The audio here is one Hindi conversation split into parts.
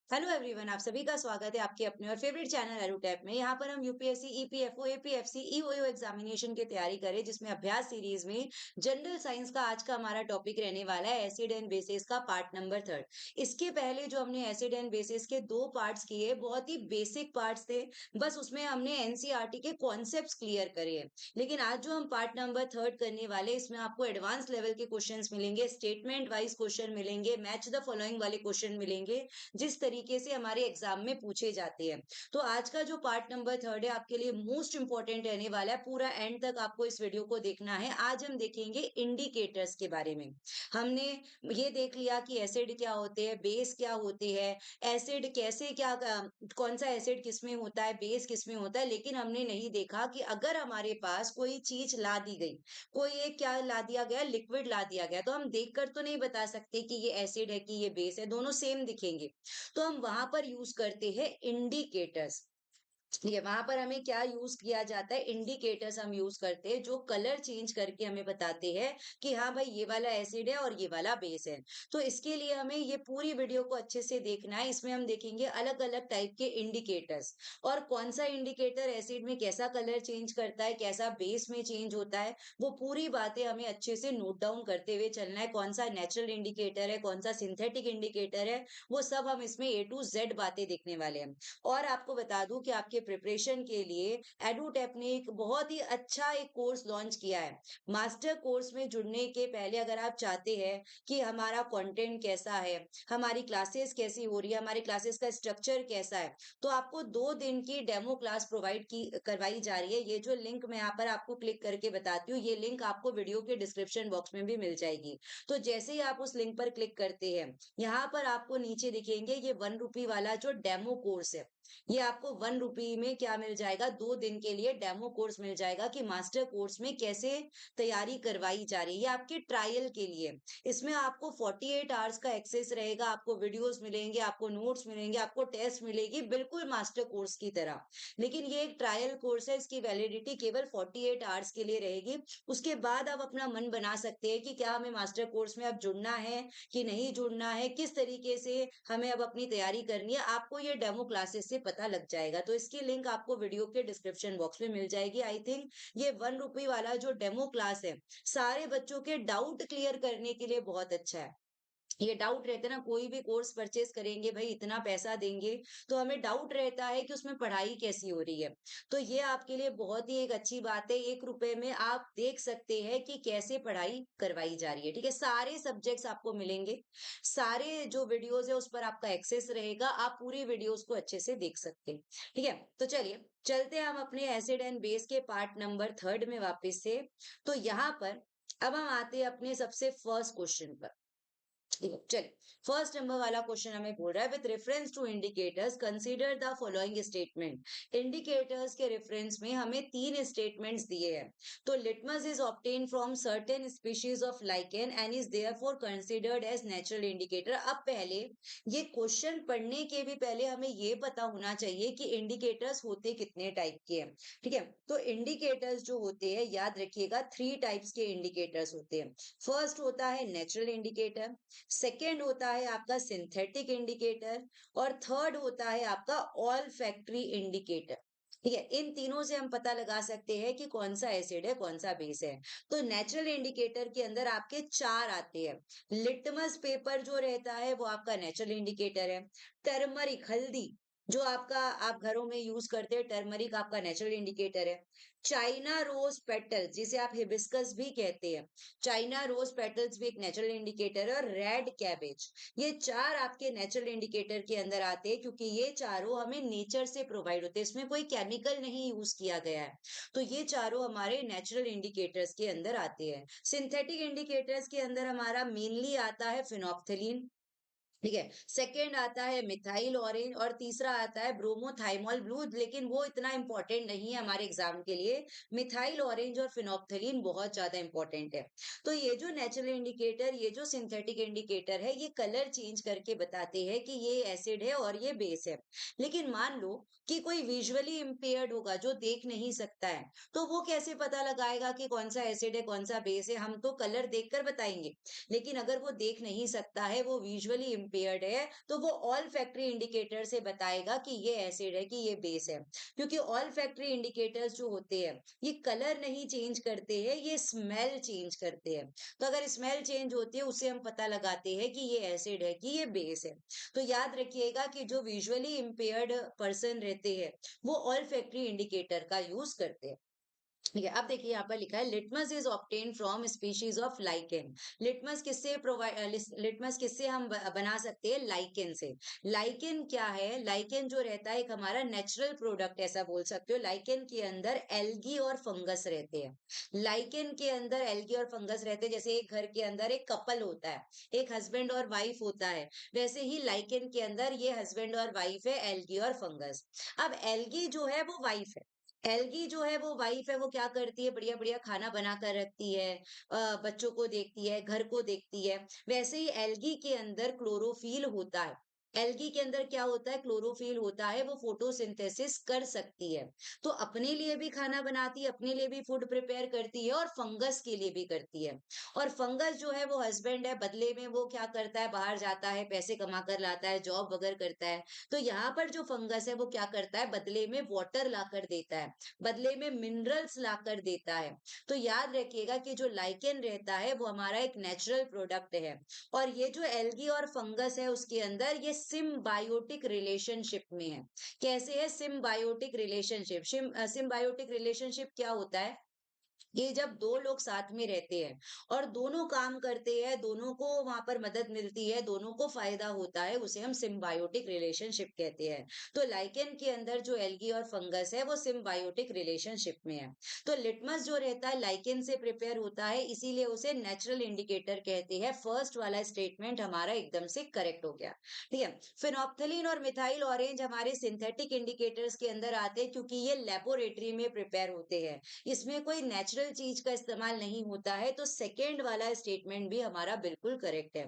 हेलो एवरीवन, आप सभी का स्वागत है आपके अपने और फेवरेट चैनल एडुटैप में। यहाँ पर हम UPSC, EPFO, APFC, EOU examination की तैयारी करें, जिसमें अभ्यास सीरीज में जनरल साइंस का आज का हमारा टॉपिक रहने वाला है एसिड एंड बेसिस का पार्ट नंबर 3। इसके पहले जो हमने एसिड एंड बेसिस के दो पार्ट्स किए, बहुत ही बेसिक पार्ट्स थे। बस उसमें हमने एनसीईआरटी के कॉन्सेप्ट्स क्लियर करे हैं। लेकिन आज जो हम पार्ट नंबर 3 करने वाले, इसमें आपको एडवांस लेवल के क्वेश्चंस मिलेंगे, स्टेटमेंट वाइज क्वेश्चन मिलेंगे, मैच द फॉलोइंग वाले क्वेश्चन मिलेंगे, जिस तरीके से हमारे एग्जाम में पूछे जाते हैं। तो आज का जो पार्ट नंबर 3 है आपके लिए मोस्ट इंपॉर्टेंट रहने वाला है। पूरा एंड तक आपको इस वीडियो को देखना है। आज हम देखेंगे इंडिकेटर्स के बारे में। हमने ये देख लिया कि एसिड क्या होते हैं, बेस क्या होते हैं, एसिड कैसे कौन सा एसिड किस में होता है, बेस किस में होता है। लेकिन हमने नहीं देखा कि अगर हमारे पास कोई चीज ला दी गई, कोई एक क्या ला दिया गया, लिक्विड ला दिया गया, तो हम देखकर तो नहीं बता सकते कि ये एसिड है कि ये बेस है, दोनों सेम दिखेंगे। तो हम वहां पर यूज करते हैं इंडिकेटर्स। ठीक है, वहां पर हमें क्या यूज किया जाता है, इंडिकेटर्स हम यूज करते हैं, जो कलर चेंज करके हमें बताते हैं कि हाँ भाई ये वाला एसिड है और ये वाला बेस है। तो इसके लिए हमें ये पूरी वीडियो को अच्छे से देखना है। इसमें हम देखेंगे अलग अलग टाइप के इंडिकेटर्स, और कौन सा इंडिकेटर एसिड में कैसा कलर चेंज करता है, कैसा बेस में चेंज होता है, वो पूरी बातें हमें अच्छे से नोट डाउन करते हुए चलना है। कौन सा नेचुरल इंडिकेटर है, कौन सा सिंथेटिक इंडिकेटर है, वो सब हम इसमें ए टू जेड बातें देखने वाले हैं। और आपको बता दूं कि आपके प्रिपरेशन के लिए एडुटेक ने एक बहुत ही अच्छा एक कोर्स लॉन्च किया है। मास्टर कोर्स में जुड़ने के पहले अगर आप चाहते हैं कि हमारा कंटेंट कैसा है, हमारी क्लासेस कैसी हो रही है, हमारी क्लासेस का स्ट्रक्चर कैसा है, तो आपको 2 दिन की डेमो क्लास प्रोवाइड की करवाई जा रही है। ये जो लिंक मैं यहाँ पर आपको क्लिक करके बताती हूँ, ये लिंक आपको वीडियो के डिस्क्रिप्शन बॉक्स में भी मिल जाएगी। तो जैसे ही आप उस लिंक पर क्लिक करते हैं, यहाँ पर आपको नीचे दिखेंगे ये 1 रुपी वाला जो डेमो कोर्स है। ये आपको 1 रुपी में क्या मिल जाएगा, 2 दिन के लिए डेमो कोर्स मिल जाएगा कि मास्टर कोर्स में कैसे तैयारी करवाई जा रही है। ये आपके ट्रायल के लिए। इसमें आपको 48 आवर्स का एक्सेस रहेगा, आपको वीडियोस मिलेंगे, आपको नोट्स मिलेंगे, आपको टेस्ट मिलेगी, बिल्कुल मास्टर कोर्स की तरह। लेकिन ये एक ट्रायल कोर्स है, इसकी वैलिडिटी केवल 48 आवर्स के लिए रहेगी। उसके बाद आप अपना मन बना सकते हैं कि क्या हमें मास्टर कोर्स में अब जुड़ना है कि नहीं जुड़ना है, किस तरीके से हमें अब अपनी तैयारी करनी है। आपको ये डेमो क्लासेस से पता लग जाएगा। तो इसकी लिंक आपको वीडियो के डिस्क्रिप्शन बॉक्स में मिल जाएगी। आई थिंक ये 1 रुपी वाला जो डेमो क्लास है, सारे बच्चों के डाउट क्लियर करने के लिए बहुत अच्छा है। ये डाउट रहता है ना, कोई भी कोर्स परचेज करेंगे भाई, इतना पैसा देंगे, तो हमें डाउट रहता है कि उसमें पढ़ाई कैसी हो रही है। तो ये आपके लिए बहुत ही एक अच्छी बात है। 1 रुपए में आप देख सकते हैं कि कैसे पढ़ाई करवाई जा रही है। ठीक है, सारे सब्जेक्ट्स आपको मिलेंगे, सारे जो वीडियोस है उस पर आपका एक्सेस रहेगा, आप पूरी वीडियोस को अच्छे से देख सकते हैं। ठीक है, तो चलिए चलते हैं हम अपने एसिड एंड बेस के पार्ट नंबर 3 में वापस से। तो यहाँ पर अब हम आते हैं अपने सबसे फर्स्ट क्वेश्चन पर। देखो चलिए, फर्स्ट नंबर वाला क्वेश्चन हमें बोल रहा है, with reference to indicators consider the following statement. Indicators के रेफरेंस में हमें 3 स्टेटमेंट्स दिए हैं। तो litmus is obtain from certain species of lichen and is therefore considered as natural indicator. अब पहले ये क्वेश्चन पढ़ने के भी पहले हमें ये पता होना चाहिए कि इंडिकेटर्स होते कितने टाइप के हैं। ठीक है, तो इंडिकेटर्स जो होते हैं, याद रखिएगा 3 टाइप्स के इंडिकेटर्स होते हैं। फर्स्ट होता है नेचुरल इंडिकेटर, सेकेंड होता है आपका सिंथेटिक इंडिकेटर, और थर्ड होता है आपका ऑल फैक्ट्री इंडिकेटर। ठीक है, इन तीनों से हम पता लगा सकते हैं कि कौन सा एसिड है, कौन सा बेस है। तो नेचुरल इंडिकेटर के अंदर आपके 4 आते हैं। लिटमस पेपर जो रहता है वो आपका नेचुरल इंडिकेटर है। टर्मरिक, हल्दी, जो आपका आप घरों में यूज करते हैं, टर्मरिक आपका नेचुरल इंडिकेटर है। चाइना रोज पेटल्स, जिसे आप हिबिस्कस भी कहते हैं, चाइना रोज पेटल्स भी एक नेचुरल इंडिकेटर है। और रेड कैबेज, ये 4 आपके नेचुरल इंडिकेटर के अंदर आते हैं, क्योंकि ये चारों हमें नेचर से प्रोवाइड होते हैं, इसमें कोई केमिकल नहीं यूज किया गया है। तो ये चारों हमारे नेचुरल इंडिकेटर्स के अंदर आते हैं। सिंथेटिक इंडिकेटर्स के अंदर हमारा मेनली आता है फिनोप्थलीन। ठीक है, सेकंड आता है मिथाइल ऑरेंज, और तीसरा आता है ब्रोमोथाइमोल ब्लू, लेकिन वो इतना इंपॉर्टेंट नहीं है हमारे एग्जाम के लिए। मिथाइल ऑरेंज और फिनोप्थलीन बहुत ज्यादा इंपॉर्टेंट है। तो ये जो नेचुरल इंडिकेटर, ये जो सिंथेटिक इंडिकेटर है, ये कलर चेंज करके बताते हैं कि ये एसिड है और ये बेस है। लेकिन मान लो कि कोई विजुअली इम्पेयर्ड होगा, जो देख नहीं सकता है, तो वो कैसे पता लगाएगा कि कौन सा एसिड है, कौन सा बेस है? हम तो कलर देखकर बताएंगे। लेकिन अगर वो देख नहीं सकता है, वो विजुअली इम्पेयर्ड है तो वो ऑल फैक्ट्री इंडिकेटर से बताएगा कि ये एसिड है कि ये बेस है, क्योंकि ऑल फैक्ट्री इंडिकेटर्स जो होते हैं ये कलर नहीं चेंज करते हैं, ये स्मेल चेंज करते हैं। तो अगर स्मेल चेंज होती है उससे हम पता लगाते हैं कि ये एसिड है कि ये बेस है। तो याद रखिएगा कि जो विजुअली इम्पेयर्ड पर्सन रहते हैं वो ऑल फैक्ट्री इंडिकेटर का यूज करते हैं। ठीक है, अब देखिए यहाँ पर लिखा है litmus is obtain from species of lichen. Litmus किससे प्रोवाइड, लिटमस किससे हम बना सकते हैं? लाइकेन से। लाइकेन क्या है? लाइकेन जो रहता है एक हमारा नेचुरल प्रोडक्ट ऐसा बोल सकते हो। लाइकेन के अंदर एल्गी और फंगस रहते हैं। लाइकेन के अंदर एल्गी और फंगस रहते हैं। जैसे एक घर के अंदर एक कपल होता है, एक हस्बैंड और वाइफ होता है, वैसे ही लाइकेन के अंदर ये हस्बैंड और वाइफ है, एल्गी और फंगस। अब एल्गी जो है वो वाइफ है, एल्गी जो है वो वाइफ है, वो क्या करती है? बढ़िया बढ़िया खाना बना कर रखती है, बच्चों को देखती है, घर को देखती है। वैसे ही एल्गी के अंदर क्लोरोफिल होता है। एल्गी के अंदर क्या होता है? क्लोरोफिल होता है, वो फोटोसिंथेसिस कर सकती है। तो अपने लिए भी खाना बनाती है, अपने लिए भी फूड प्रिपेयर करती है और फंगस के लिए भी करती है। और फंगस जो है वो हस्बैंड है, बदले में वो क्या करता है? बाहर जाता है, पैसे कमा कर लाता है, जॉब वगैरह करता है। तो यहाँ पर जो फंगस है वो क्या करता है? बदले में वाटर लाकर देता है, बदले में मिनरल्स लाकर देता है। तो याद रखिएगा कि जो लाइकेन रहता है वो हमारा एक नेचुरल प्रोडक्ट है, और ये जो एल्गी और फंगस है उसके अंदर ये सिम्बायोटिक रिलेशनशिप में है। कैसे है सिम्बायोटिक रिलेशनशिप? सिम्बायोटिक रिलेशनशिप क्या होता है? ये जब दो लोग साथ में रहते हैं और दोनों काम करते हैं, दोनों को वहां पर मदद मिलती है, दोनों को फायदा होता है, उसे हम सिम्बायोटिक रिलेशनशिप कहते हैं। तो लाइकेन के अंदर जो एल्गी और फंगस है वो सिम्बायोटिक रिलेशनशिप में है। तो लिटमस जो रहता है लाइकेन से प्रिपेयर होता है, इसीलिए उसे नेचुरल इंडिकेटर कहते हैं। फर्स्ट वाला स्टेटमेंट हमारा एकदम से करेक्ट हो गया। ठीक है, फिनोप्थलीन और मिथाइल ऑरेंज हमारे सिंथेटिक इंडिकेटर्स के अंदर आते हैं, क्योंकि ये लेबोरेटरी में प्रिपेयर होते हैं, इसमें कोई नेचुरल चीज का इस्तेमाल नहीं होता है। तो सेकेंड वाला स्टेटमेंट भी हमारा बिल्कुल करेक्ट है।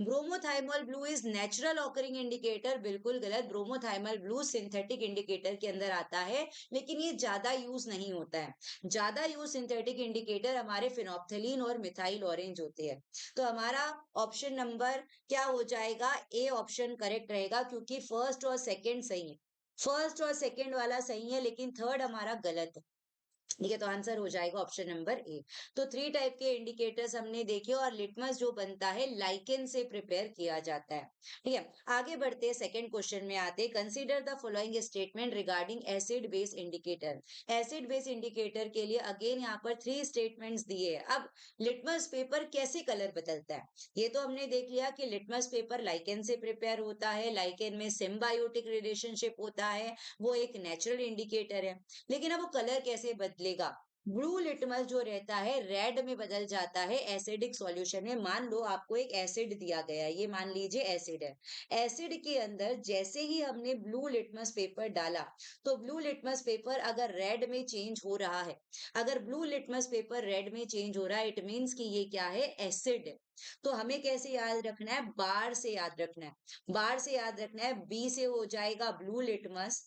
Bromothymol blue is natural occurring indicator, बिल्कुल गलत। ब्रोमोथाइमल ब्लू सिंथेटिक इंडिकेटर के अंदर आता है, लेकिन ये ज्यादा यूज नहीं होता है। ज्यादा यूज सिंथेटिक इंडिकेटर हमारे फिनोप्थलीन और मिथाइल ऑरेंज होते हैं। तो हमारा ऑप्शन नंबर क्या हो जाएगा? ए ऑप्शन करेक्ट रहेगा, क्योंकि फर्स्ट और सेकंड सही है। फर्स्ट और सेकंड वाला सही है, लेकिन थर्ड हमारा गलत है। ठीक है, तो आंसर हो जाएगा ऑप्शन नंबर ए। तो थ्री टाइप के इंडिकेटर्स हमने देखे, और लिटमस जो बनता है लाइकेन से प्रिपेयर किया जाता है। ठीक है, आगे बढ़ते हैं, सेकंड क्वेश्चन में आते हैं। Consider the following statement regarding acid base indicator. Acid base indicator के लिए अगेन यहाँ पर थ्री स्टेटमेंट्स दिए हैं। अब लिटमस पेपर कैसे कलर बदलता है ये तो हमने देख लिया कि लिटमस पेपर लाइकेन से प्रिपेयर होता है, लाइकेन में सिम्बायोटिक रिलेशनशिप होता है, वो एक नेचुरल इंडिकेटर है। लेकिन अब वो कलर कैसे बदलेगा? ब्लू लिटमस जो रहता है रेड में बदल जाता है एसिडिक सॉल्यूशन में। मान लो आपको एक एसिड दिया गया है, ये मान लीजिए एसिड है। एसिड के अंदर जैसे ही हमने ब्लू लिटमस पेपर डाला, तो ब्लू लिटमस पेपर अगर रेड में चेंज हो रहा है, अगर ब्लू लिटमस पेपर रेड में चेंज हो रहा है, इट मीन्स कि ये क्या है? एसिड है। तो हमें कैसे याद रखना है? बार से याद रखना है, बार से याद रखना है। बी से हो जाएगा blue litmus,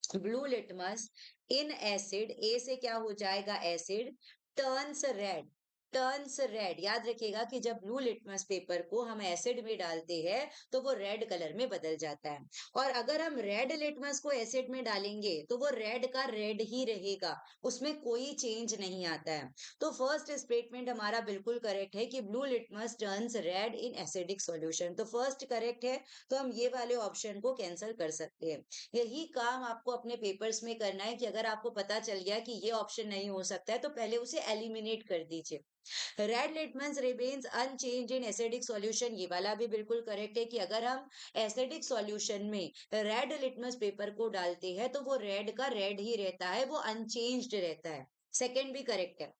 blue litmus in acid. A से क्या हो जाएगा? Acid turns red, turns red. याद रखिएगा कि जब ब्लू लिटमस पेपर को हम एसिड में डालते हैं तो वो रेड कलर में बदल जाता है, और अगर हम रेड लिटमस को एसिड में डालेंगे तो वो रेड का रेड ही रहेगा, उसमें कोई चेंज नहीं आता है। तो फर्स्ट स्टेटमेंट हमारा बिल्कुल करेक्ट है कि ब्लू लिटमस टर्न्स रेड इन एसिडिक सॉल्यूशन, तो फर्स्ट करेक्ट है। तो हम ये वाले ऑप्शन को कैंसिल कर सकते हैं। यही काम आपको अपने पेपर्स में करना है कि अगर आपको पता चल गया कि ये ऑप्शन नहीं हो सकता है तो पहले उसे एलिमिनेट कर दीजिए। Red litmus remains unchanged in acidic solution, ये वाला भी बिल्कुल करेक्ट है कि अगर हम एसिडिक सॉल्यूशन में रेड लिटमस पेपर को डालते हैं तो वो रेड का रेड ही रहता है, वो अनचेंज्ड रहता है। सेकंड भी करेक्ट है।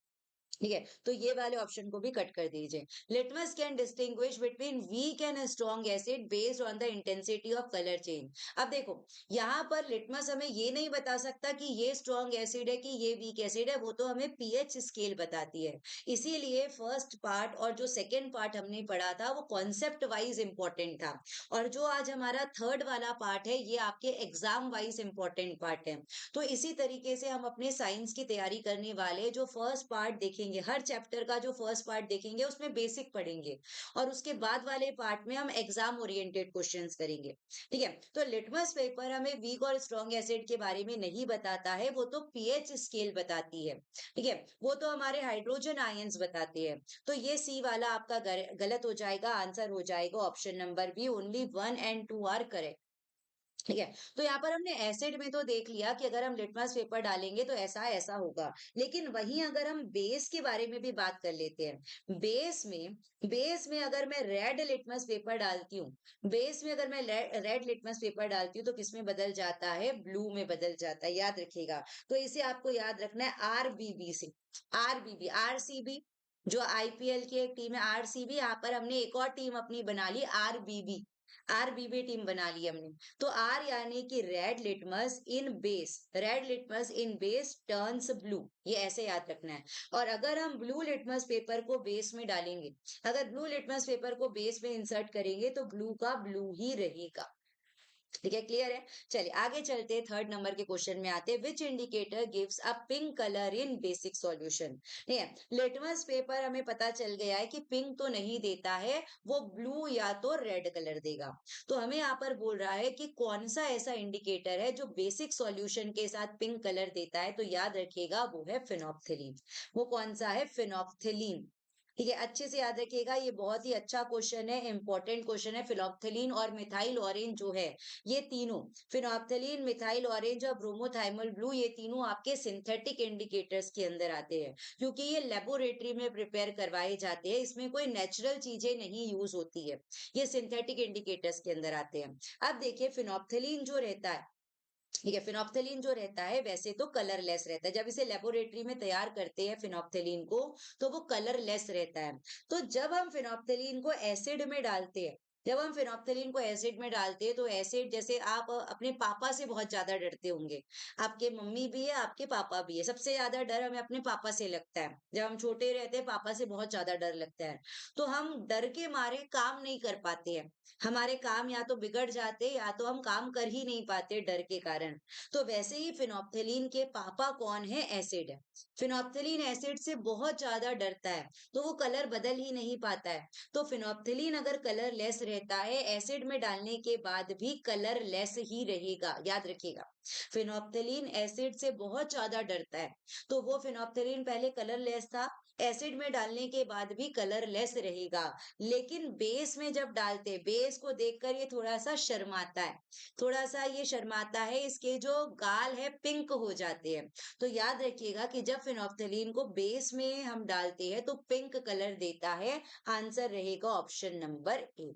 ठीक है, तो ये वाले ऑप्शन को भी कट कर दीजिए। Litmus can distinguish between weak and strong acid based on the intensity of colour change. अब देखो, यहाँ पर लिटमस हमें ये नहीं बता सकता कि ये स्ट्रॉन्ग एसिड है कि ये वीक एसिड है, वो तो हमें पीएच स्केल बताती है। इसीलिए फर्स्ट पार्ट और जो सेकेंड पार्ट हमने पढ़ा था वो कॉन्सेप्ट वाइज इंपॉर्टेंट था, और जो आज हमारा थर्ड वाला पार्ट है ये आपके एग्जाम वाइज इंपॉर्टेंट पार्ट है। तो इसी तरीके से हम अपने साइंस की तैयारी करने वाले जो फर्स्ट पार्ट देखेंगे पढ़ेंगे, हर चैप्टर का जो फर्स्ट पार्ट देखेंगे उसमें बेसिक पढ़ेंगे और उसके बाद वाले पार्ट में हम एग्जाम ओरिएंटेड क्वेश्चंस करेंगे। ठीक है, तो लिटमस पेपर हमें वीक और स्ट्रॉन्ग एसिड के बारे में नहीं बताता है, वो तो पीएच स्केल बताती है। ठीक है, वो तो हमारे हाइड्रोजन आयंस बताते हैं। तो ये सी वाला आपका गलत हो जाएगा, आंसर हो जाएगा option number B, only 1 and 2 are correct. ठीक है, तो यहाँ पर हमने एसिड में तो देख लिया कि अगर हम लिटमस पेपर डालेंगे तो ऐसा ऐसा होगा, लेकिन वहीं अगर हम बेस के बारे में भी बात कर लेते हैं, बेस में अगर मैं रेड लिटमस पेपर डालती हूँ, बेस में अगर मैं रेड लिटमस पेपर डालती हूँ तो किस में बदल जाता है, ब्लू में बदल जाता है, याद रखिएगा। तो इसे आपको याद रखना है आरबीबी से, आरबीबी, आरसीबी जो आईपीएल की एक टीम है आरसीबी, यहाँ पर हमने एक और टीम अपनी बना ली आरबीबी, आरबीबी टीम बना ली हमने। तो आर यानी कि रेड लिटमस इन बेस, रेड लिटमस इन बेस टर्न्स ब्लू, ये ऐसे याद रखना है। और अगर हम ब्लू लिटमस पेपर को बेस में डालेंगे, अगर ब्लू लिटमस पेपर को बेस में इंसर्ट करेंगे तो ब्लू का ब्लू ही रहेगा। ठीक है, क्लियर है। चलिए आगे चलते हैं, थर्ड नंबर के क्वेश्चन में आते हैं, which indicator gives a pink colour in basic solution. ठीक है, लिटमस पेपर हमें पता चल गया है कि पिंक तो नहीं देता है, वो ब्लू या तो रेड कलर देगा। तो हमें यहाँ पर बोल रहा है कि कौन सा ऐसा इंडिकेटर है जो बेसिक सॉल्यूशन के साथ पिंक कलर देता है, तो याद रखिएगा वो है फिनोप्थेलीन। वो कौन सा है, फिनोप्थेलीन। ठीक है, अच्छे से याद रखिएगा, ये बहुत ही अच्छा क्वेश्चन है, इंपॉर्टेंट क्वेश्चन है। फिनोप्थेलीन और मिथाइल ऑरेंज जो है, ये तीनों, फिनोप्थेलीन, मिथाइल ऑरेंज और ब्रोमोथाइमल ब्लू, ये तीनों आपके सिंथेटिक इंडिकेटर्स के अंदर आते हैं, क्योंकि ये लेबोरेटरी में प्रिपेयर करवाए जाते हैं, इसमें कोई नेचुरल चीजें नहीं यूज होती है, ये सिंथेटिक इंडिकेटर्स के अंदर आते हैं। अब देखिए फिनोप्थेलीन जो रहता है, ठीक है, फिनोप्थेलीन जो रहता है वैसे तो कलरलेस रहता है, जब इसे लेबोरेटरी में तैयार करते हैं फिनोप्थेलीन को तो वो कलरलेस रहता है। तो जब हम फिनोप्थेलीन को एसिड में डालते हैं, जब हम फिनोप्थेलीन को एसिड में डालते हैं तो एसिड, जैसे आप अपने पापा से बहुत ज्यादा डरते होंगे, आपके मम्मी भी है आपके पापा भी है, सबसे ज्यादा डर हमें अपने पापा से लगता है, जब हम छोटे रहते हैं पापा से बहुत ज्यादा डर लगता है, तो हम डर के मारे काम नहीं कर पाते हैं, हमारे काम या तो बिगड़ जाते या तो हम काम कर ही नहीं पाते डर के कारण। तो वैसे ही फिनोप्थेलीन के पापा कौन है, एसिड है। फिनोप्थेलीन एसिड से बहुत ज्यादा डरता है, तो वो कलर बदल ही नहीं पाता है। तो फिनोप्थेलीन अगर कलर लेस रहता है, एसिड में डालने के बाद भी कलर लेस ही रहेगा, याद रखिएगा। फिनोप्थेलीन एसिड से बहुत ज्यादा डरता है, तो वो फिनोप्थेलीन पहले कलर लेस था, एसिड में डालने के बाद भी कलर लेस रहेगा। लेकिन बेस में जब डालते, बेस को देखकर ये थोड़ा सा शर्माता है, थोड़ा सा ये शर्माता है, इसके जो गाल है पिंक हो जाते हैं। तो याद रखिएगा कि जब फिनोप्थेलीन को बेस में हम डालते हैं तो पिंक कलर देता है, आंसर रहेगा ऑप्शन नंबर ए।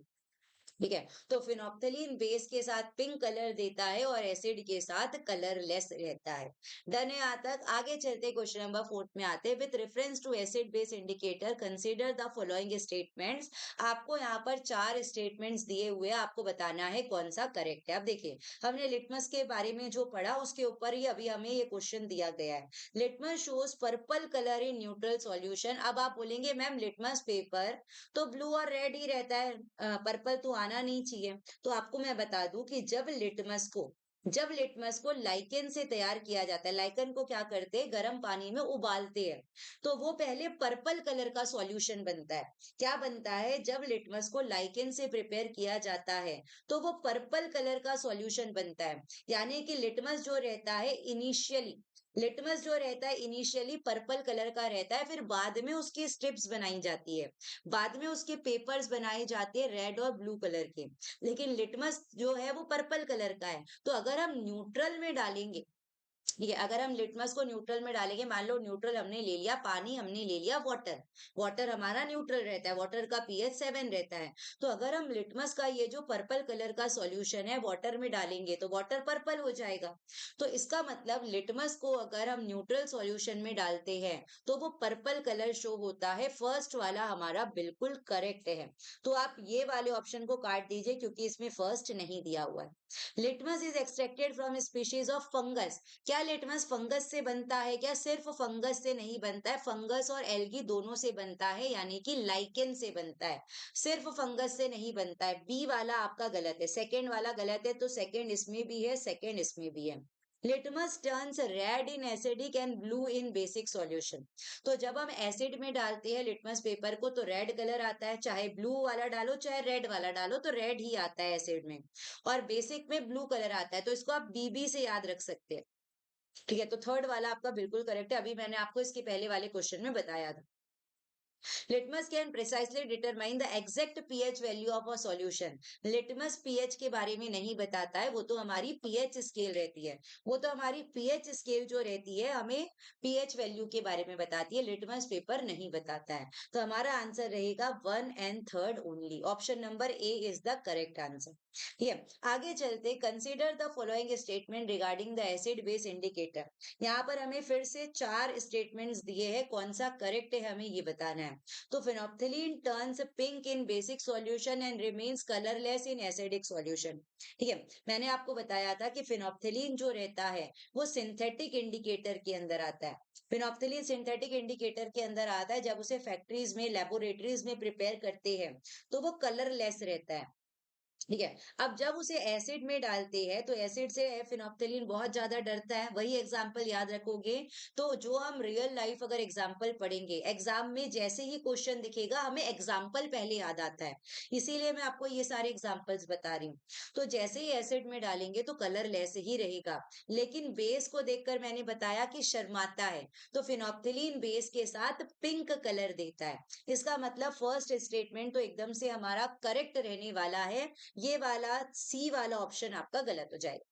ठीक है, तो फिनोप्थेलीन बेस के साथ पिंक कलर देता है और एसिड के साथ कलरलेस रहता है। डन है यहाँ तक। आगे चलते क्वेश्चन नंबर फोर्थ में आते हैं, with reference to acid base indicator consider the following statements. आपको यहाँ पर 4 स्टेटमेंट्स दिए हुए हैं, आपको बताना है कौन सा करेक्ट है। अब देखिए, हमने लिटमस के बारे में जो पढ़ा उसके ऊपर ही अभी हमें ये क्वेश्चन दिया गया है, litmus shows purple colour in neutral solution. अब आप बोलेंगे मैम लिटमस पेपर तो ब्लू और रेड ही रहता है, पर्पल तो आना नहीं चाहिए। तो आपको मैं बता दूं कि जब लिटमस को लाइकेन से तैयार किया जाता है, लाइकेन को क्या करते हैं, गर्म पानी में उबालते हैं, तो वो पहले पर्पल कलर का सॉल्यूशन बनता है। क्या बनता है, जब लिटमस को लाइकेन से प्रिपेयर किया जाता है तो वो पर्पल कलर का सॉल्यूशन बनता है। यानी कि लिटमस जो रहता है इनिशियली पर्पल कलर का रहता है, फिर बाद में उसकी स्ट्रिप्स बनाई जाती है, बाद में उसके पेपर्स बनाए जाते हैं रेड और ब्लू कलर के, लेकिन लिटमस जो है वो पर्पल कलर का है। तो अगर हम न्यूट्रल में डालेंगे, ठीक है, अगर हम लिटमस को न्यूट्रल में डालेंगे, मान लो न्यूट्रल हमने ले लिया पानी, हमने ले लिया वाटर, वाटर हमारा न्यूट्रल रहता है, वाटर का पीएच 7 रहता है, तो अगर हम लिटमस का ये जो पर्पल कलर का सॉल्यूशन है वाटर में डालेंगे तो वाटर पर्पल हो जाएगा। तो इसका मतलब लिटमस को अगर हम न्यूट्रल सॉल्यूशन में डालते हैं तो वो पर्पल कलर शो होता है, फर्स्ट वाला हमारा बिल्कुल करेक्ट है। तो आप ये वाले ऑप्शन को काट दीजिए क्योंकि इसमें फर्स्ट नहीं दिया हुआ है। Litmus is extracted from species of fungus. क्या लिटमस फंगस से बनता है क्या, सिर्फ फंगस से नहीं बनता है, फंगस और एल्गी दोनों से बनता है, यानी कि लाइकेन से बनता है, सिर्फ फंगस से नहीं बनता है। बी वाला आपका गलत है, सेकंड वाला गलत है, तो सेकंड इसमें भी है, सेकंड इसमें भी है। Litmus turns red in acidic and blue in basic solution. तो जब हम एसिड में डालते हैं लिटमस पेपर को तो रेड कलर आता है, चाहे ब्लू वाला डालो चाहे रेड वाला डालो तो रेड ही आता है एसिड में, और बेसिक में ब्लू कलर आता है, तो इसको आप बीबी से याद रख सकते हैं। ठीक है, तो थर्ड वाला आपका बिल्कुल करेक्ट है, अभी मैंने आपको इसके पहले वाले क्वेश्चन में बताया था। Litmus can precisely determine the exact pH value of a solution. Litmus pH के बारे में नहीं बताता है, वो तो हमारी पीएच स्केल रहती है, वो तो हमारी पीएच स्केल जो रहती है हमें पीएच वैल्यू के बारे में बताती है, लिटमस पेपर नहीं बताता है। तो हमारा आंसर रहेगा 1 और 3 only, option number A is the correct answer. ठीक है, आगे चलते, consider the following statement regarding the acid base indicator. यहाँ पर हमें फिर से 4 स्टेटमेंट्स दिए हैं, कौन सा करेक्ट है हमें ये बताना है। तो phenolphthalein turns pink in basic solution and remains colourless in acidic solution. ठीक है, मैंने आपको बताया था कि फिनोप्थिलीन जो रहता है वो सिंथेटिक इंडिकेटर के अंदर आता है। फिनोप्थिलीन सिंथेटिक इंडिकेटर के अंदर आता है, जब उसे फैक्ट्रीज में लेबोरेटरीज में प्रिपेयर करते हैं तो वो कलरलेस रहता है। ठीक है, अब जब उसे एसिड में डालते हैं तो एसिड से फिनोप्थिलीन बहुत ज्यादा डरता है, वही एग्जाम्पल याद रखोगे तो जो हम रियल लाइफ अगर एग्जाम्पल पढ़ेंगे एग्जाम में जैसे ही क्वेश्चन दिखेगा हमें एग्जाम्पल पहले याद आता है, इसीलिए मैं आपको ये सारे एग्जाम्पल्स बता रही हूँ। तो जैसे ही एसिड में डालेंगे तो कलर लेस ही रहेगा, लेकिन बेस को देखकर मैंने बताया कि शर्माता है, तो फिनोप्थिलीन बेस के साथ पिंक कलर देता है। इसका मतलब फर्स्ट स्टेटमेंट तो एकदम से हमारा करेक्ट रहने वाला है, ये वाला सी वाला ऑप्शन आपका गलत हो जाएगा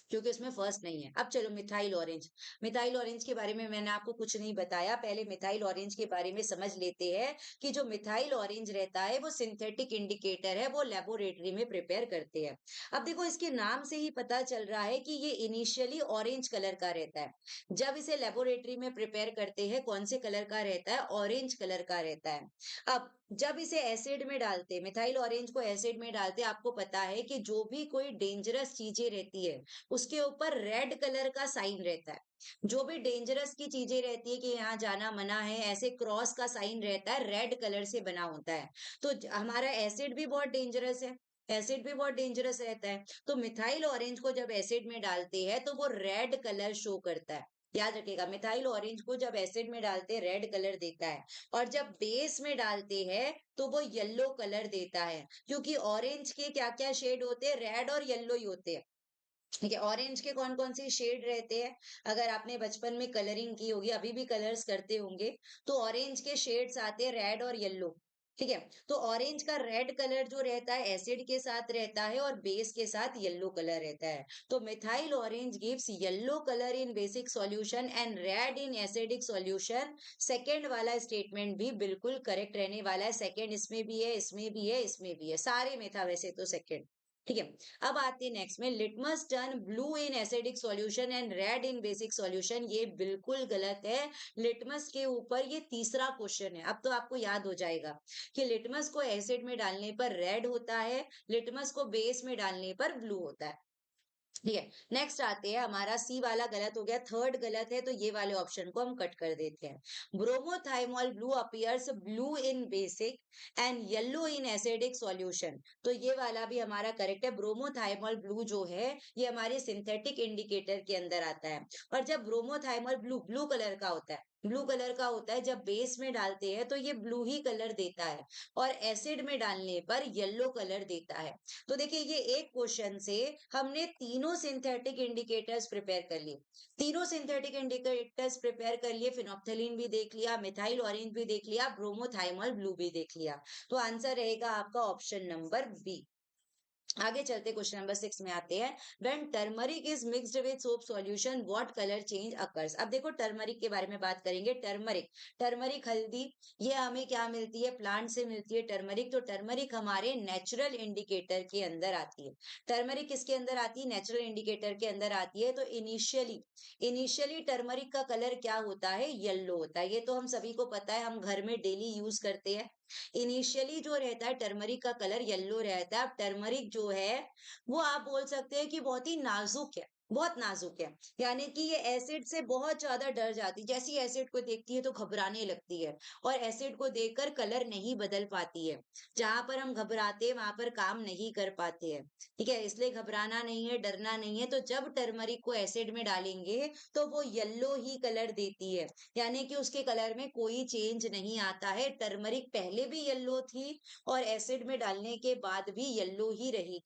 क्योंकि इसमें फर्स्ट नहीं है। अब चलो मिथाइल ऑरेंज। मिथाइल ऑरेंज के बारे में मैंने आपको कुछ नहीं बताया, पहले मिथाइल ऑरेंज के बारे में समझ लेते हैं कि जो मिथाइल ऑरेंज रहता है वो सिंथेटिक इंडिकेटर है, वो लेबोरेटरी में प्रिपेयर करते हैं। अब देखो इसके नाम से ही पता चल रहा है कि ये इनिशियली ऑरेंज कलर का रहता है, जब इसे लेबोरेटरी में प्रिपेयर करते हैं कौन से कलर का रहता है, ऑरेंज कलर का रहता है। अब जब इसे एसिड में डालते, मिथाइल ऑरेंज को एसिड में डालते, आपको पता है कि जो भी कोई डेंजरस चीजें रहती है उसके ऊपर रेड कलर का साइन रहता है। जो भी डेंजरस की चीजें रहती है कि यहाँ जाना मना है, ऐसे क्रॉस का साइन रहता है, रेड कलर से बना होता है। तो हमारा एसिड भी बहुत डेंजरस है, एसिड भी बहुत डेंजरस रहता है, तो मिथाइल ऑरेंज को जब एसिड में डालते हैं तो वो रेड कलर शो करता है। याद रखिएगा, मिथाइल ऑरेंज को जब एसिड में डालते हैं रेड कलर देता है, और जब बेस में डालते हैं तो वो येलो कलर देता है, क्योंकि ऑरेंज के क्या क्या शेड होते हैं, रेड और येलो ही होते हैं। ठीक है, ऑरेंज के कौन कौन से शेड रहते हैं, अगर आपने बचपन में कलरिंग की होगी, अभी भी कलर्स करते होंगे, तो ऑरेंज के शेड्स आते हैं रेड और येलो। ठीक है, तो ऑरेंज का रेड कलर जो रहता है एसिड के साथ रहता है और बेस के साथ येलो कलर रहता है। तो methyl orange gives yellow colour in basic solution and red in acidic solution. Second वाला स्टेटमेंट भी बिल्कुल करेक्ट रहने वाला है, सेकेंड इसमें भी है, इसमें भी है, इसमें भी है, सारे में था वैसे तो सेकेंड। ठीक है, अब आते हैं नेक्स्ट में, litmus turn blue in acidic solution and red in basic solution. ये बिल्कुल गलत है, लिटमस के ऊपर ये तीसरा क्वेश्चन है। अब तो आपको याद हो जाएगा कि लिटमस को एसिड में डालने पर रेड होता है, लिटमस को बेस में डालने पर ब्लू होता है। ठीक है, नेक्स्ट आते हैं, हमारा सी वाला गलत हो गया, थर्ड गलत है, तो ये वाले ऑप्शन को हम कट कर देते हैं। Bromothymol blue appears blue in basic and yellow in acidic solution. तो ये वाला भी हमारा करेक्ट है, ब्रोमोथाइमोल ब्लू जो है ये हमारे सिंथेटिक इंडिकेटर के अंदर आता है, और जब ब्रोमोथाइमोल ब्लू ब्लू कलर का होता है, ब्लू कलर का होता है, जब बेस में डालते हैं तो ये ब्लू ही कलर देता है, और एसिड में डालने पर येलो कलर देता है। तो देखिए ये एक क्वेश्चन से हमने तीनों सिंथेटिक इंडिकेटर्स प्रिपेयर कर लिए, तीनों सिंथेटिक इंडिकेटर्स प्रिपेयर कर लिए, फिनोप्थिलीन भी देख लिया, मिथाइल ऑरेंज भी देख लिया, ब्रोमोथाइमोल ब्लू भी देख लिया। तो आंसर रहेगा आपका ऑप्शन नंबर बी। आगे चलते क्वेश्चन नंबर 6 में आते हैं, when turmeric is mixed with soap solution what colour change occurs. अब देखो टर्मरिक के बारे में बात करेंगे, टर्मरिक, टर्मरिक हल्दी, ये हमें क्या मिलती है, प्लांट से मिलती है टर्मरिक। तो टर्मरिक हमारे नेचुरल इंडिकेटर के अंदर आती है, टर्मरिक किसके अंदर आती है, नेचुरल इंडिकेटर के अंदर आती है। तो इनिशियली इनिशियली टर्मरिक का कलर क्या होता है, येलो होता है, ये तो हम सभी को पता है, हम घर में डेली यूज करते हैं। इनिशियली जो रहता है टर्मरिक का कलर येलो रहता है। अब टर्मरिक जो है वो आप बोल सकते हैं कि बहुत ही नाजुक है, बहुत नाजुक है। यानी कि ये एसिड से बहुत ज़्यादा डर जाती है। जैसे ही एसिड को देखती है तो घबराने लगती है और एसिड को देखकर कलर नहीं बदल पाती है। जहाँ पर हम घबराते हैं, वहाँ पर काम नहीं कर पाते हैं। ठीक है? इसलिए घबराना नहीं है, डरना नहीं है। तो जब टर्मरिक को एसिड में डालेंगे, तो वो येलो ही कलर देती है। यानी कि उसके कलर में कोई चेंज नहीं आता है। टर्मरिक पहले भी येलो थी और एसिड में डालने के बाद भी येलो ही रही।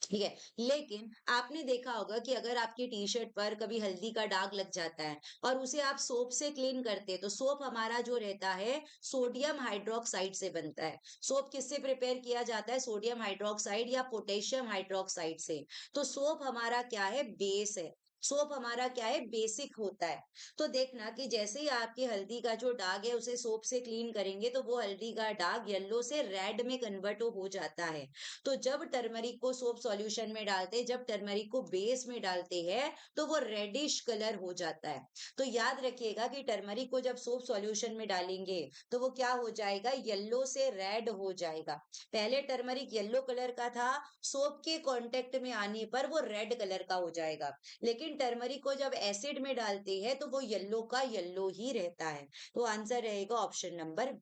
ठीक है, लेकिन आपने देखा होगा कि अगर आपकी टी शर्ट पर कभी हल्दी का दाग लग जाता है और उसे आप सोप से क्लीन करते हैं, तो सोप हमारा जो रहता है सोडियम हाइड्रोक्साइड से बनता है। सोप किससे प्रिपेयर किया जाता है? सोडियम हाइड्रोक्साइड या पोटेशियम हाइड्रोक्साइड से। तो सोप हमारा क्या है? बेस है। सोप हमारा क्या है? बेसिक होता है। तो देखना कि जैसे ही आपके हल्दी का जो दाग है उसे सोप से क्लीन करेंगे, तो वो हल्दी का दाग येलो से रेड में कन्वर्ट हो जाता है। तो जब टर्मरिक को सोप सॉल्यूशन में डालते हैं, जब टर्मरिक को बेस में डालते हैं, तो वो रेडिश कलर हो जाता है। तो याद रखिएगा कि टर्मरिक को जब सोप सॉल्यूशन में डालेंगे, तो वो क्या हो जाएगा? येलो से रेड हो जाएगा। पहले टर्मरिक येलो कलर का था, सोप के कांटेक्ट में आने पर वो रेड कलर का हो जाएगा। लेकिन टर्मरिक को जब एसिड में डालते हैं, तो वो येलो का येलो ही रहता है। तो आंसर रहेगा ऑप्शन नंबर।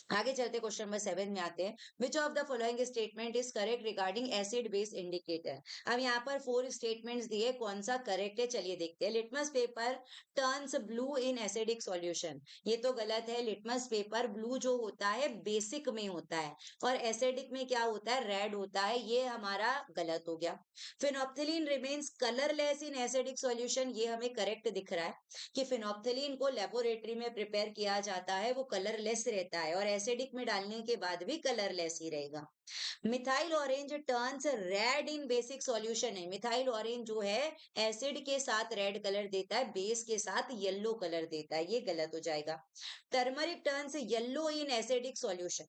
आगे चलते क्वेश्चन नंबर 7 में आते हैं। Which of the following statement is correct regarding acid base indicator? अब यहाँ पर 4 स्टेटमेंट्स दिए, कौन सा करेक्ट है चलिए देखते हैं। Litmus paper turns blue in acidic solution, ये तो गलत है। लिटमस पेपर ब्लू जो होता है बेसिक में होता है और एसिडिक में क्या होता है? रेड होता है। ये हमारा गलत हो गया। Phenolphthalein remains colourless in acidic solution, ये हमें करेक्ट दिख रहा है कि फिनोप्थिलीन को लेबोरेटरी में प्रिपेयर किया जाता है, वो कलरलेस रहता है और एसिडिक में डालने के बाद भी कलरलेस ही रहेगा। मिथाइल ऑरेंज टर्न्स रेड इन बेसिक सॉल्यूशन है। मिथाइल ऑरेंज जो है एसिड के साथ रेड कलर देता है, बेस के साथ येलो कलर देता है, ये गलत हो जाएगा। Turmeric turns yellow in acidic solution,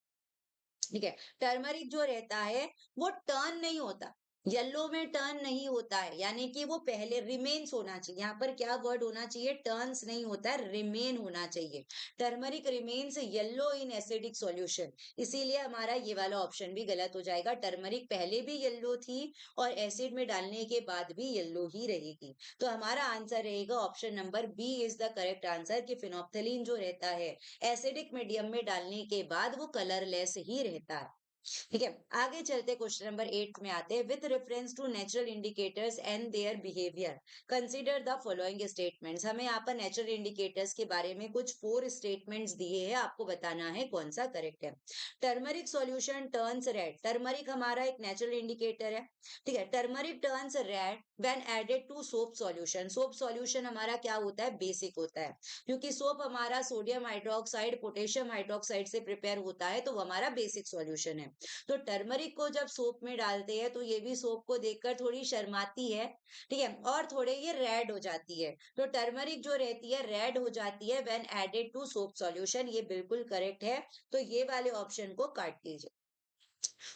ठीक है। टर्मरिक जो रहता है वो टर्न नहीं होता, येलो में टर्न नहीं होता है। यानी कि वो पहले रिमेन्स होना चाहिए। यहाँ पर क्या वर्ड होना चाहिए? टर्न्स नहीं होता है, रिमेन होना चाहिए। Turmeric remains yellow in acidic solution, इसीलिए हमारा ये वाला ऑप्शन भी गलत हो जाएगा। टर्मरिक पहले भी येलो थी और एसिड में डालने के बाद भी येलो ही रहेगी। तो हमारा आंसर रहेगा option number B is the correct answer, कि फिनोप्थिलीन जो रहता है एसिडिक मीडियम में डालने के बाद वो कलरलेस ही रहता है। ठीक है, आगे चलते क्वेश्चन नंबर 8 में आते हैं। With reference to natural indicators and their behaviour consider the following statements. हमें यहाँ पर नेचुरल इंडिकेटर्स के बारे में कुछ 4 स्टेटमेंट्स दिए हैं, आपको बताना है कौन सा करेक्ट है। Turmeric solution turns red, turmeric हमारा एक नेचुरल इंडिकेटर है। ठीक है, turmeric turns red when added to soap solution. Soap solution हमारा क्या होता है? बेसिक होता है, क्योंकि सोप हमारा सोडियम हाइड्रोक्साइड पोटेशियम हाइड्रोक्साइड से प्रिपेयर होता है, तो वो हमारा बेसिक सॉल्यूशन है। तो टर्मरिक को जब सोप में डालते हैं, तो ये भी सोप को देखकर थोड़ी शर्माती है। ठीक है, और थोड़े ये रेड हो जाती है। तो टर्मरिक जो रहती है रेड हो जाती है when added to soap solution, ये बिल्कुल करेक्ट है। तो ये वाले ऑप्शन को काट दीजिए।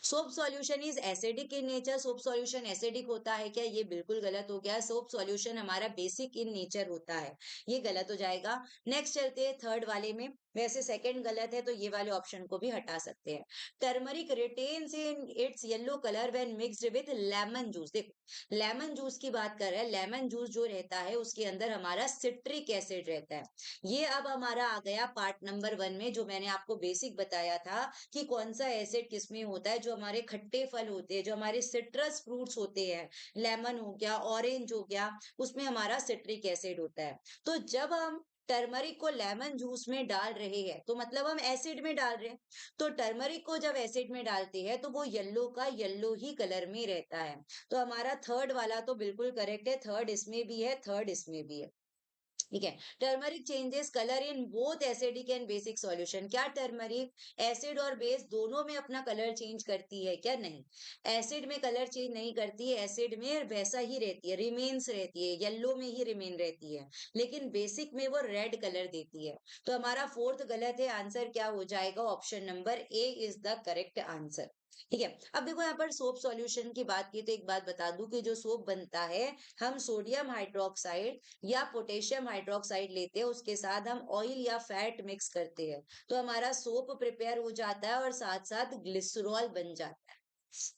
Soap solution is acidic in nature, soap solution acidic होता है क्या? ये बिल्कुल गलत हो गया। सोप सॉल्यूशन हमारा बेसिक इन नेचर होता है, ये गलत हो जाएगा। नेक्स्ट चलते हैं थर्ड वाले में। वैसे सेकंड गलत है, तो ये वाले ऑप्शन को भी हटा सकते हैं। Turmeric retains in its yellow colour when mixed with lemon juice. देखो, लेमन जूस की बात कर रहे हैं। लेमन जूस जो रहता है उसके अंदर हमारा सिट्रिक एसिड रहता है। ये अब हमारा आ गया पार्ट नंबर 1 में, जो मैंने आपको बेसिक बताया था कि कौन सा एसिड किसमें होता है। जो हमारे खट्टे फल होते हैं, जो हमारे सिट्रस फ्रूट्स होते हैं, लेमन हो गया, ऑरेंज हो गया, उसमें हमारा सिट्रिक एसिड होता है। तो जब हम टर्मरिक को लेमन जूस में डाल रहे हैं, तो मतलब हम एसिड में डाल रहे हैं। तो टर्मरिक को जब एसिड में डालते हैं, तो वो येलो का येलो ही कलर में रहता है। तो हमारा थर्ड वाला तो बिल्कुल करेक्ट है। थर्ड इसमें भी है, थर्ड इसमें भी है। ठीक है, turmeric changes colour in both acidic and basic solution. क्या टर्मरिक एसिड और बेस दोनों में अपना कलर चेंज करती है क्या? नहीं, एसिड में कलर चेंज नहीं करती है। एसिड में वैसा ही रहती है, रिमेन्स रहती है, येलो में ही रिमेन रहती है। लेकिन बेसिक में वो रेड कलर देती है। तो हमारा फोर्थ गलत है। आंसर क्या हो जाएगा? Option number A is the correct answer. ठीक है, अब देखो यहाँ पर सोप सॉल्यूशन की बात की, तो एक बात बता दूं कि जो सोप बनता है, हम सोडियम हाइड्रोक्साइड या पोटेशियम हाइड्रोक्साइड लेते हैं, उसके साथ हम ऑयल या फैट मिक्स करते हैं, तो हमारा सोप प्रिपेयर हो जाता है और साथ साथ ग्लिसरॉल बन जाता है।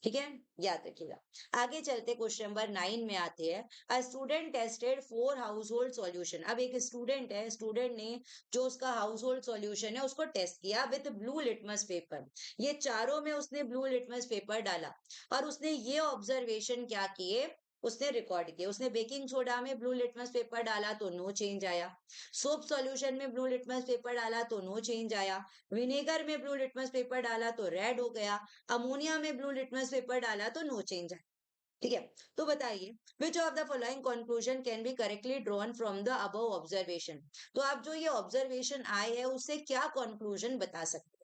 ठीक है, याद रखिएगा। आगे चलते क्वेश्चन नंबर 9 में आते हैं। A student tested 4 house hold solution. अब एक स्टूडेंट है, स्टूडेंट ने जो उसका हाउस होल्ड सॉल्यूशन है उसको टेस्ट किया विद ब्लू लिटमस पेपर। ये चारों में उसने ब्लू लिटमस पेपर डाला और उसने ये ऑब्जर्वेशन क्या किए, उसने रिकॉर्ड किया। उसने बेकिंग सोडा में ब्लू लिटमस पेपर डाला तो नो चेंज आया, सोप सॉल्यूशन में ब्लू लिटमस पेपर डाला तो नो चेंज आया, विनेगर में ब्लू लिटमस पेपर डाला तो रेड हो गया, अमोनिया में ब्लू लिटमस पेपर डाला तो नो चेंज है। ठीक है, तो बताइए which of the following conclusion can be correctly drawn from the above observation. तो आप जो ये ऑब्जर्वेशन आए है उससे क्या कंक्लूजन बता सकते हैं।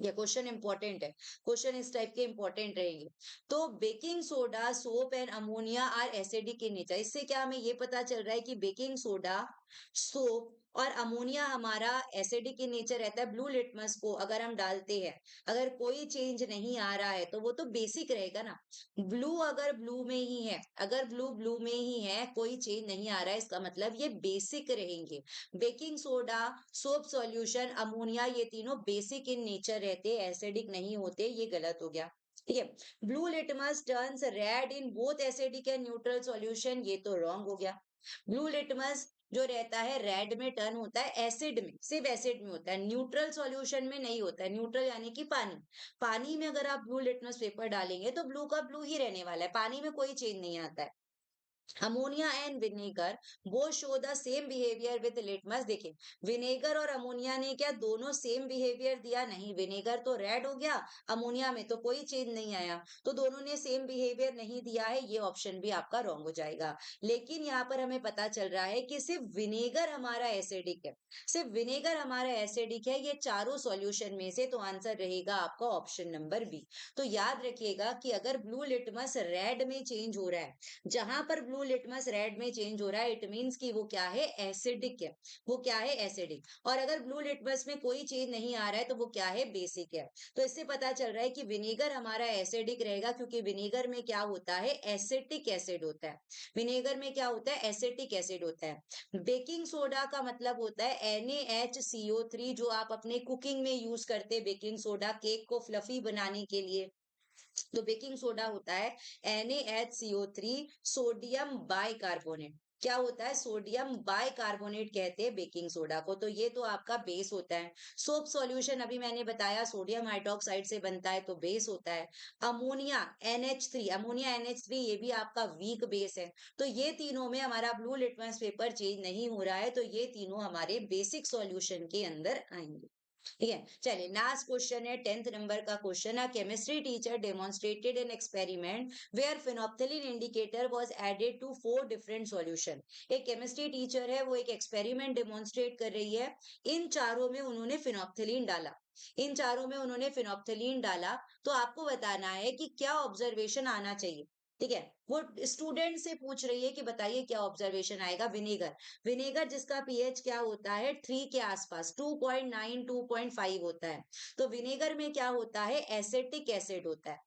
ये क्वेश्चन इंपॉर्टेंट है, क्वेश्चन इस टाइप के इंपॉर्टेंट रहेंगे। तो baking soda, soap and ammonia are acidic in nature. इससे क्या हमें ये पता चल रहा है कि बेकिंग सोडा, सोप और अमोनिया हमारा एसिडिक इन नेचर रहता है। ब्लू लिटमस को अगर हम डालते हैं, अगर कोई चेंज नहीं आ रहा है तो वो तो बेसिक रहेगा ना। ब्लू अगर ब्लू में ही है, अगर ब्लू ब्लू में ही है, कोई चेंज नहीं आ रहा है, इसका मतलब ये बेसिक रहेंगे। Baking soda, soap solution, ammonia, ये तीनों बेसिक इन नेचर रहते, एसिडिक नहीं होते। ये गलत हो गया। ठीक है, blue litmus turns red in both acidic and neutral solution, ये तो रॉन्ग हो गया। ब्लू लिटमस जो रहता है रेड में टर्न होता है एसिड में, सिर्फ एसिड में होता है, न्यूट्रल सॉल्यूशन में नहीं होता है। न्यूट्रल यानी कि पानी, पानी में अगर आप ब्लू लिटमस पेपर डालेंगे तो ब्लू का ब्लू ही रहने वाला है, पानी में कोई चेंज नहीं आता है। Ammonia and vinegar both show the same behaviour with litmus. देखिए, विनेगर और अमोनिया ने क्या दोनों सेम बिहेवियर दिया? नहीं, विनेगर तो रेड हो गया, अमोनिया में तो कोई चेंज नहीं आया, तो दोनों ने सेम बिहेवियर नहीं दिया है। ये ऑप्शन भी आपका रॉन्ग हो जाएगा। लेकिन यहाँ पर हमें पता चल रहा है कि सिर्फ विनेगर हमारा एसिडिक है, सिर्फ विनेगर हमारा एसिडिक है ये चारों सॉल्यूशन में से, तो आंसर रहेगा आपका ऑप्शन नंबर बी। तो याद रखिएगा कि अगर ब्लू लिटमस रेड में चेंज हो रहा है, जहां पर ब्लू लिटमस रेड में चेंज हो रहा है, इट मींस कि वो क्या है? एसिडिक है। वो क्या है? एसिडिक। और अगर ब्लू लिटमस में कोई चेंज नहीं आ रहा है तो वो क्या है? बेसिक है। तो इससे पता चल रहा है कि विनेगर हमारा एसिडिक रहेगा, क्योंकि विनेगर में क्या होता है? एसिटिक एसिड होता है। विनेगर में क्या होता है? एसिटिक एसिड होता है। बेकिंग सोडा का मतलब होता है NaHCO3, जो आप अपने कुकिंग में यूज करते हैं, बेकिंग सोडा केक को फ्लफी बनाने के लिए। तो बेकिंग सोडा होता है NaHCO3, सोडियम बाइकार्बोनेट। क्या होता है? सोडियम बाइकार्बोनेट कहते हैं बेकिंग सोडा को। तो ये तो आपका बेस होता है। सोप सॉल्यूशन अभी मैंने बताया सोडियम हाइड्रोक्साइड से बनता है, तो बेस होता है। अमोनिया NH3, अमोनिया NH3 ये भी आपका वीक बेस है। तो ये तीनों में हमारा ब्लू लिटमस पेपर चेंज नहीं हो रहा है, तो ये तीनों हमारे बेसिक सॉल्यूशन के अंदर आएंगे। ठीक है, चलिए लास्ट क्वेश्चन है, 10th नंबर का क्वेश्चन है। Chemistry teacher demonstrated an experiment where phenolphthalein indicator was added to 4 different solution. एक केमिस्ट्री टीचर है, वो एक एक्सपेरिमेंट डेमोन्स्ट्रेट कर रही है। इन चारों में उन्होंने फिनोप्थेलिन डाला, इन चारों में उन्होंने फिनोप्थेलिन डाला। तो आपको बताना है कि क्या ऑब्जर्वेशन आना चाहिए। ठीक है, वो स्टूडेंट से पूछ रही है कि बताइए क्या ऑब्जर्वेशन आएगा। विनेगर, विनेगर जिसका पीएच क्या होता है? 3 के आसपास, 2.9 2.5 होता है। तो विनेगर में क्या होता है? एसिटिक एसिड होता है।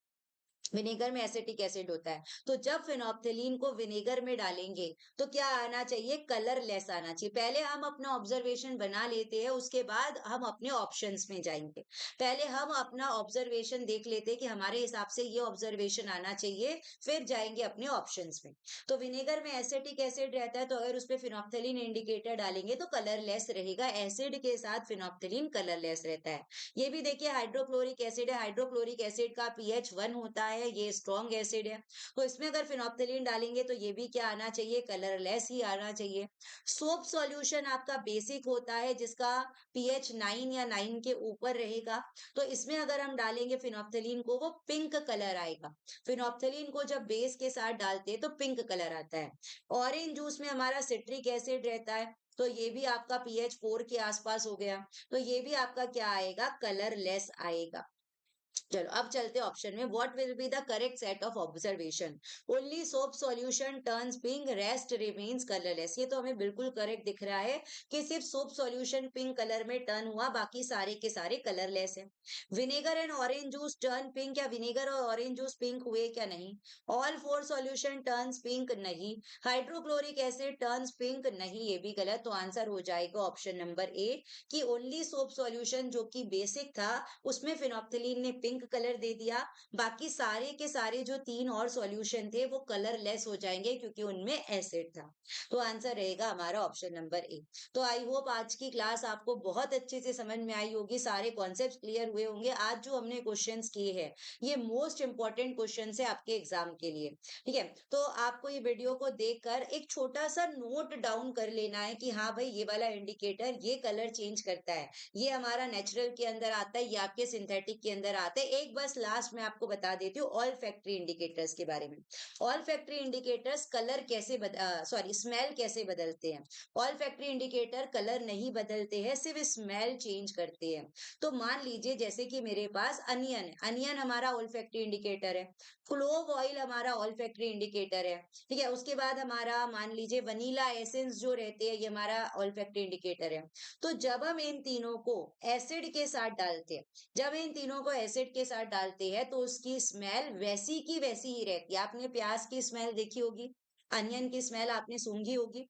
विनेगर में एसिटिक एसिड होता है। तो जब फिनोप्थेलीन को विनेगर में डालेंगे तो क्या आना चाहिए? कलरलेस आना चाहिए। पहले हम अपना ऑब्जर्वेशन बना लेते हैं, उसके बाद हम अपने ऑप्शंस में जाएंगे। पहले हम अपना ऑब्जर्वेशन देख लेते हैं कि हमारे हिसाब से ये ऑब्जर्वेशन आना चाहिए, फिर जाएंगे अपने ऑप्शंस में। तो विनेगर में एसिटिक एसिड रहता है, तो अगर उस पर फिनोप्थेलीन इंडिकेटर डालेंगे तो कलरलेस रहेगा। एसिड के साथ फिनोप्थेलीन कलरलेस रहता है। ये भी देखिए हाइड्रोक्लोरिक एसिड है, हाइड्रोक्लोरिक एसिड का पीएच 1 होता है, ये स्ट्रॉन्ग एसिड है। तो इसमें अगर फिनोप्थेलिन डालेंगे तो ये भी क्या आना चाहिए? कलरलेस ही आना चाहिए। सोप सॉल्यूशन आपका बेसिक होता है, जिसका पीएच 9 या 9 के ऊपर रहेगा। तो इसमें अगर हम डालेंगे फिनोप्थेलिन को, वो पिंक कलर आएगा। फिनोप्थेलिन को जब बेस के साथ डालते हैं तो पिंक कलर आता है। ऑरेंज जूस में हमारा सिट्रिक एसिड रहता है, तो ये भी आपका पीएच 4 के आसपास हो गया। तो ये भी आपका क्या आएगा? कलरलेस आएगा। चलो अब चलते ऑप्शन में। What will be the correct set of observation? Only soap solution turns pink, rest remains colourless. ये तो हमें बिल्कुल करेक्ट दिख रहा है कि सिर्फ सोप सॉल्यूशन पिंक कलर में टर्न हुआ, बाकी सारे के सारे कलरलेस है। Vinegar and orange juice turn pink, क्या विनेगर और ऑरेंज जूस पिंक हुए? क्या नहीं। ऑल 4 सॉल्यूशन टर्न्स पिंक, नहीं। हाइड्रोक्लोरिक एसिड टर्न्स पिंक, नहीं, ये भी गलत। तो आंसर हो जाएगा ऑप्शन नंबर ए, कि ओनली सोप सॉल्यूशन जो कि बेसिक था उसमें फिनोप्थेलीन ने पिंक पिंक कलर दे दिया, बाकी सारे के सारे जो 3 और सॉल्यूशन थे वो कलरलेस हो जाएँगे क्योंकि उनमें एसिड था। तो आंसर रहेगा हमारा ऑप्शन नंबर ए। तो आई होप आज की क्लास आपको बहुत अच्छे से समझ में आई होगी, सारे कॉन्सेप्ट्स क्लियर हुए होंगे। आज जो हमने क्वेश्चंस किए हैं, ये मोस्ट इंपोर्टेंट क्वेश्चंस है आपके एग्जाम के लिए। ठीक है? तो आपको ये वीडियो को देखकर एक छोटा-सा नोट डाउन कर लेना है कि हाँ भाई, ये वाला इंडिकेटर ये कलर चेंज करता है। ये हमारा नेचुरल के अंदर आता है, ये आपके सिंथेटिक के अंदर आता है। एक बस लास्ट में आपको बता देती हूँ ऑल फैक्ट्री इंडिकेटर्स के बारे में। ऑल फैक्ट्री इंडिकेटर्स कलर कैसे सॉरी स्मेल कैसे बदलते हैं। ऑल फैक्ट्री इंडिकेटर कलर नहीं बदलते हैं, सिर्फ स्मेल चेंज करते हैं। तो मान लीजिए जैसे कि मेरे पास अनियन है, अनियन हमारा ऑल फैक्ट्री इंडिकेटर है। क्लोव ऑयल हमारा ऑल फैक्ट्री इंडिकेटर है। ठीक है, उसके बाद हमारा मान लीजिए वनीला एसेंस जो रहते हैं, ये हमारा ऑल फैक्ट्री इंडिकेटर है। तो जब हम इन तीनों को एसिड के साथ डालते हैं, जब इन तीनों को एसिड के साथ डालते हैं तो उसकी स्मेल वैसी की वैसी ही रहती है। आपने प्याज की स्मेल देखी होगी, अनियन की स्मेल आपने सूंघी होगी।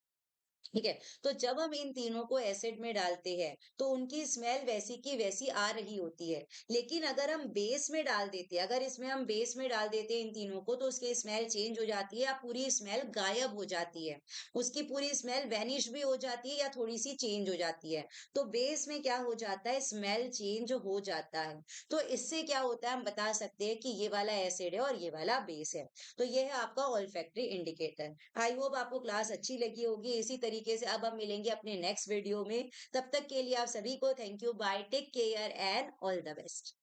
ठीक है, तो जब हम इन तीनों को एसिड में डालते हैं तो उनकी स्मेल वैसी की वैसी आ रही होती है। लेकिन अगर हम बेस में डाल देते हैं, अगर इसमें हम बेस में डाल देते हैं इन तीनों को, तो उसकी स्मेल चेंज हो जाती है या पूरी स्मेल गायब हो जाती है। उसकी पूरी स्मेल वैनिश भी हो जाती है या थोड़ी सी चेंज हो जाती है। तो बेस में क्या हो जाता है, स्मेल चेंज हो जाता है। तो इससे क्या होता है, हम बता सकते हैं कि ये वाला एसिड है और ये वाला बेस है। तो ये है आपका ऑल्फैक्टरी इंडिकेटर। आई होप आपको क्लास अच्छी लगी होगी। इसी तरीके से अब हम मिलेंगे अपने नेक्स्ट वीडियो में। तब तक के लिए आप सभी को thank you, bye, take care and all the best.